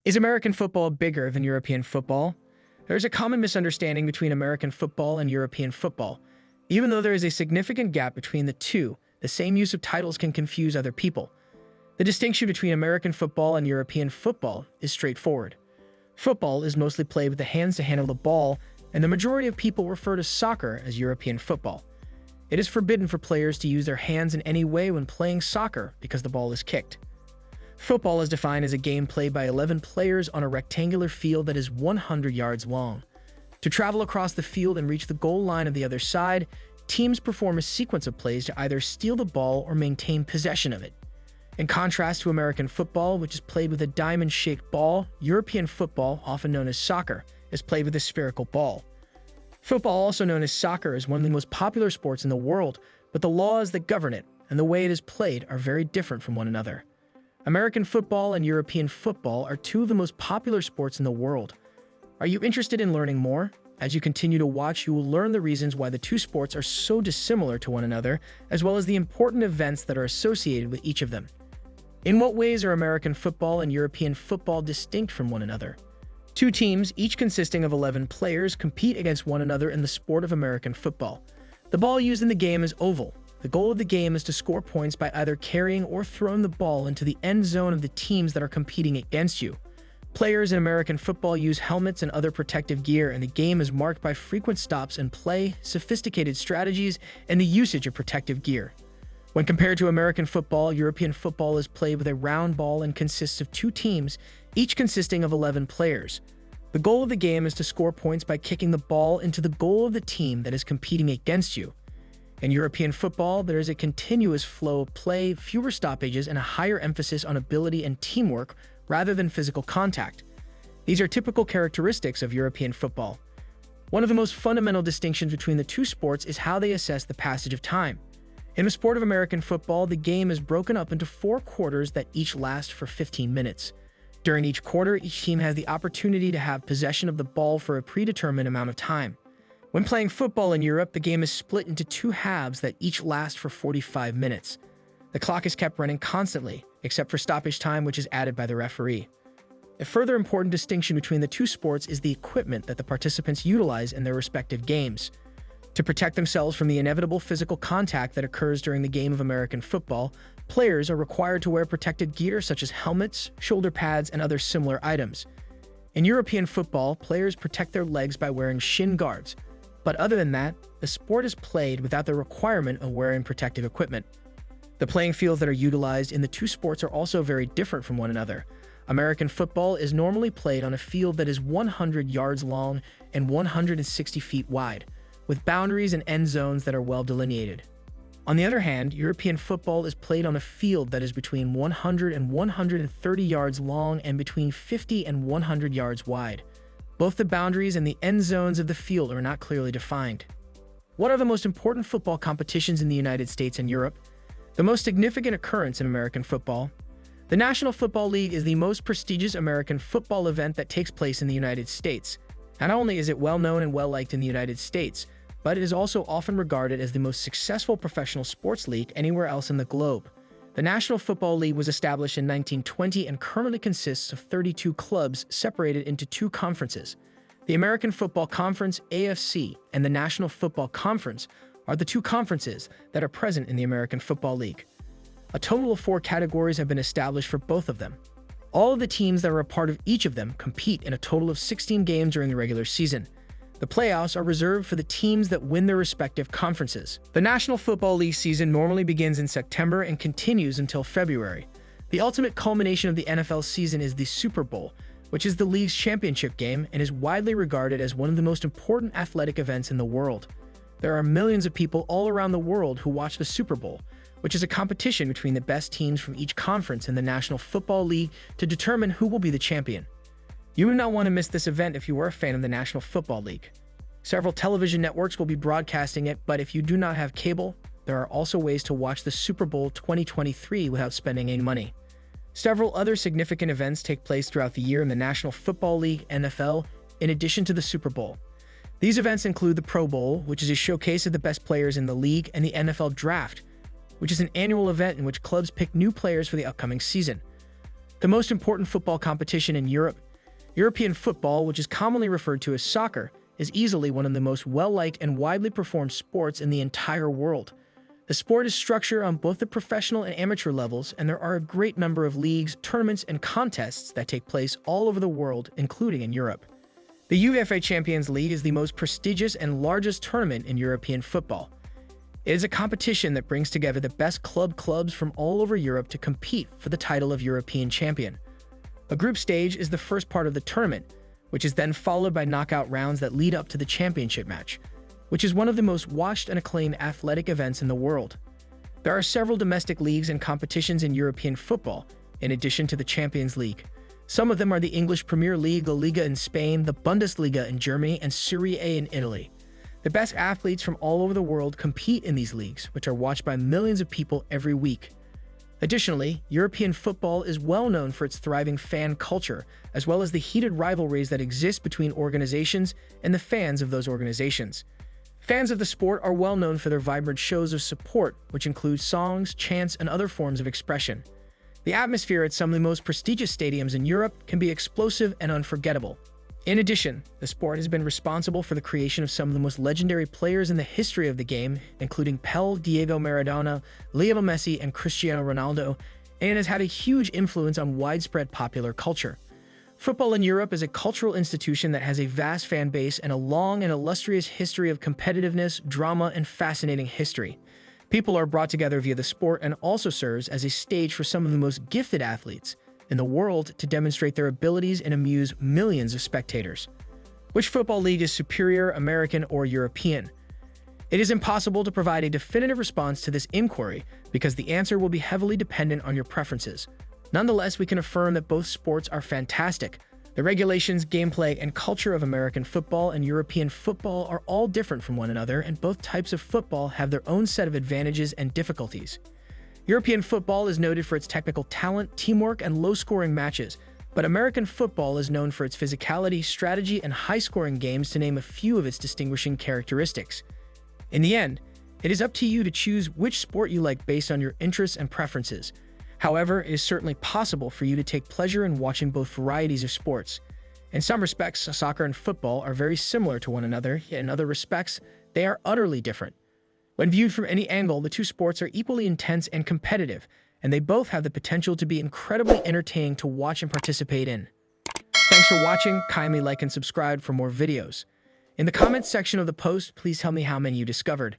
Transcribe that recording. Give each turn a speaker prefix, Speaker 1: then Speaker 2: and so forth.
Speaker 1: Is American football bigger than European football? There is a common misunderstanding between American football and European football. Even though there is a significant gap between the two, the same use of titles can confuse other people. The distinction between American football and European football is straightforward. Football is mostly played with the hands to handle the ball, and the majority of people refer to soccer as European football. It is forbidden for players to use their hands in any way when playing soccer because the ball is kicked. Football is defined as a game played by 11 players on a rectangular field that is 100 yards long. To travel across the field and reach the goal line of the other side, teams perform a sequence of plays to either steal the ball or maintain possession of it. In contrast to American football, which is played with a diamond-shaped ball, European football, often known as soccer, is played with a spherical ball. Football, also known as soccer, is one of the most popular sports in the world, but the laws that govern it and the way it is played are very different from one another. American football and European football are two of the most popular sports in the world. Are you interested in learning more? As you continue to watch, you will learn the reasons why the two sports are so dissimilar to one another, as well as the important events that are associated with each of them. In what ways are American football and European football distinct from one another? Two teams, each consisting of 11 players, compete against one another in the sport of American football. The ball used in the game is oval. The goal of the game is to score points by either carrying or throwing the ball into the end zone of the teams that are competing against you. Players in American football use helmets and other protective gear, and the game is marked by frequent stops in play, sophisticated strategies, and the usage of protective gear. When compared to American football, European football is played with a round ball and consists of two teams, each consisting of 11 players. The goal of the game is to score points by kicking the ball into the goal of the team that is competing against you. In European football, there is a continuous flow of play, fewer stoppages, and a higher emphasis on ability and teamwork rather than physical contact. These are typical characteristics of European football. One of the most fundamental distinctions between the two sports is how they assess the passage of time. In the sport of American football, the game is broken up into 4 quarters that each last for 15 minutes. During each quarter, each team has the opportunity to have possession of the ball for a predetermined amount of time. When playing football in Europe, the game is split into 2 halves that each last for 45 minutes. The clock is kept running constantly, except for stoppage time, which is added by the referee. A further important distinction between the two sports is the equipment that the participants utilize in their respective games. To protect themselves from the inevitable physical contact that occurs during the game of American football, players are required to wear protected gear such as helmets, shoulder pads, and other similar items. In European football, players protect their legs by wearing shin guards. But other than that, the sport is played without the requirement of wearing protective equipment. The playing fields that are utilized in the two sports are also very different from one another. American football is normally played on a field that is 100 yards long and 160 feet wide, with boundaries and end zones that are well delineated. On the other hand, European football is played on a field that is between 100 and 130 yards long and between 50 and 100 yards wide. Both the boundaries and the end zones of the field are not clearly defined. What are the most important football competitions in the United States and Europe? The most significant occurrence in American football. The National Football League is the most prestigious American football event that takes place in the United States. Not only is it well known and well liked in the United States, but it is also often regarded as the most successful professional sports league anywhere else in the globe. The National Football League was established in 1920 and currently consists of 32 clubs separated into 2 conferences. The American Football Conference, AFC, and the National Football Conference are the 2 conferences that are present in the American Football League. A total of 4 categories have been established for both of them. All of the teams that are a part of each of them compete in a total of 16 games during the regular season. The playoffs are reserved for the teams that win their respective conferences. The National Football League season normally begins in September and continues until February. The ultimate culmination of the NFL season is the Super Bowl, which is the league's championship game and is widely regarded as one of the most important athletic events in the world. There are millions of people all around the world who watch the Super Bowl, which is a competition between the best teams from each conference in the National Football League to determine who will be the champion. You would not want to miss this event if you were a fan of the National Football League. Several television networks will be broadcasting it, but if you do not have cable, there are also ways to watch the Super Bowl 2023 without spending any money. Several other significant events take place throughout the year in the National Football League, NFL, in addition to the Super Bowl. These events include the Pro Bowl, which is a showcase of the best players in the league, and the NFL Draft, which is an annual event in which clubs pick new players for the upcoming season. The most important football competition in Europe, European football, which is commonly referred to as soccer, is easily one of the most well-liked and widely performed sports in the entire world. The sport is structured on both the professional and amateur levels, and there are a great number of leagues, tournaments, and contests that take place all over the world, including in Europe. The UEFA Champions League is the most prestigious and largest tournament in European football. It is a competition that brings together the best clubs from all over Europe to compete for the title of European champion. A group stage is the first part of the tournament, which is then followed by knockout rounds that lead up to the championship match, which is one of the most watched and acclaimed athletic events in the world. There are several domestic leagues and competitions in European football, in addition to the Champions League. Some of them are the English Premier League, La Liga in Spain, the Bundesliga in Germany, and Serie A in Italy. The best athletes from all over the world compete in these leagues, which are watched by millions of people every week. Additionally, European football is well known for its thriving fan culture, as well as the heated rivalries that exist between organizations and the fans of those organizations. Fans of the sport are well known for their vibrant shows of support, which include songs, chants, and other forms of expression. The atmosphere at some of the most prestigious stadiums in Europe can be explosive and unforgettable. In addition, the sport has been responsible for the creation of some of the most legendary players in the history of the game, including Pelé, Diego Maradona, Lionel Messi, and Cristiano Ronaldo, and has had a huge influence on widespread popular culture. Football in Europe is a cultural institution that has a vast fan base and a long and illustrious history of competitiveness, drama, and fascinating history. People are brought together via the sport and also serves as a stage for some of the most gifted athletes in the world to demonstrate their abilities and amuse millions of spectators. Which football league is superior, American or European? It is impossible to provide a definitive response to this inquiry because the answer will be heavily dependent on your preferences. Nonetheless, we can affirm that both sports are fantastic. The regulations, gameplay, and culture of American football and European football are all different from one another, and both types of football have their own set of advantages and difficulties. European football is noted for its technical talent, teamwork, and low-scoring matches, but American football is known for its physicality, strategy, and high-scoring games, to name a few of its distinguishing characteristics. In the end, it is up to you to choose which sport you like based on your interests and preferences. However, it is certainly possible for you to take pleasure in watching both varieties of sports. In some respects, soccer and football are very similar to one another, yet in other respects, they are utterly different. When viewed from any angle, the two sports are equally intense and competitive, and they both have the potential to be incredibly entertaining to watch and participate in. Thanks for watching. Kindly like and subscribe for more videos. In the comments section of the post, please tell me how many you discovered.